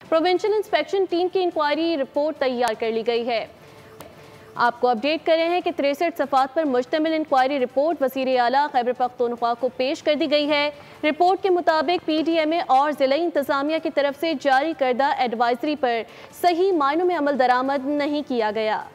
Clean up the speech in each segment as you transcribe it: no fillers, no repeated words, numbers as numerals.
Provincial inspection team की inquiry report तैयार कर ली गई है। आपको अपडेट कर रहे हैं कि 63 सफ़ात पर मुश्तमिल इंक्वायरी रिपोर्ट वज़ीर आला खैबर पख्तूनख्वा को पेश कर दी गई है। रिपोर्ट के मुताबिक PDMA और ज़िला इंतज़ामिया की तरफ से जारी करदा एडवाइजरी पर सही मायनों में अमल दरामद नहीं किया गया।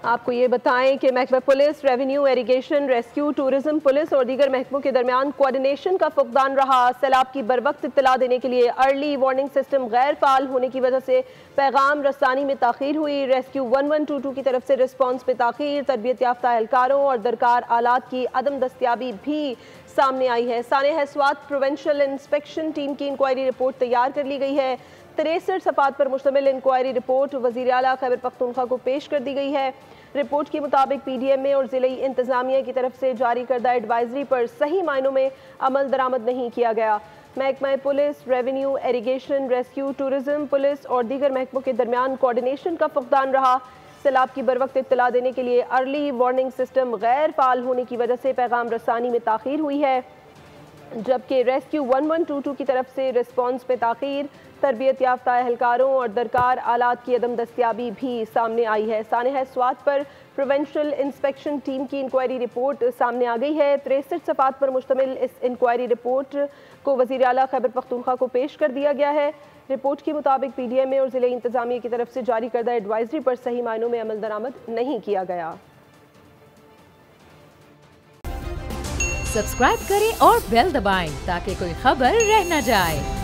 आपको ये बताएं कि महकमा police, revenue, irrigation, rescue, tourism police और दीगर महकमों के दरमियान कोऑर्डिनेशन का फुकदान रहा। सैलाब की बरवक्त इत्तला देने के लिए अर्ली वार्निंग सिस्टम गैर फाल होने की वजह से पैगाम रसानी में ताखीर हुई। रेस्क्यू 1122 की तरफ से रिस्पॉन्स में ताखीर, तरबियत याफ्ता एहलकारों और दरकार आलात की अदम दस्तियाबी भी सामने आई है। सानेह स्वात प्रोविंशियल इंस्पेक्शन टीम की इंक्वायरी रिपोर्ट तैयार कर ली गई है। 63 सफ़ात पर मुश्तमिल इंक्वायरी रिपोर्ट वज़ीर आला खैबर पख्तूनख्वा को पेश कर दी गई है। रिपोर्ट के मुताबिक PDMA और ज़िला इंतज़ामिया की तरफ से जारी करदा एडवाइजरी पर सही मायनों में अमल दरामद नहीं किया गया। महकमा police, revenue, irrigation, rescue, tourism police और दीगर महकमों के दरमियान कोऑर्डिनेशन का फुकदान रहा। सैलाब की बरवक्त इत्तला देने के लिए अर्ली वार्निंग सिस्टम गैर फाल होने की वजह से पैगाम रसानी में ताखीर हुई है, जबकि रेस्क्यू 1122 की तरफ से रिस्पॉन्स में ताखीर, तरबियत याफ्ता एहलकारों और दरकार आलात की अदम दस्तियाबी भी सामने आई है। सानेह स्वात पर प्रोविंशियल इंस्पेक्शन टीम की इंक्वायरी रिपोर्ट सामने आ गई है। 63 सफ़ात पर मुश्तमिल इस इंक्वायरी रिपोर्ट को वज़ीर आला खैबर पख्तूनख्वा को पेश कर दिया गया है। रिपोर्ट के मुताबिक PDMA और ज़िला इंतज़ामिया की तरफ से जारी करदा एडवाइजरी पर सही मायनों में अमल दरामद नहीं किया गया। सब्सक्राइब करें और बेल दबाएं ताकि कोई खबर रह न जाए।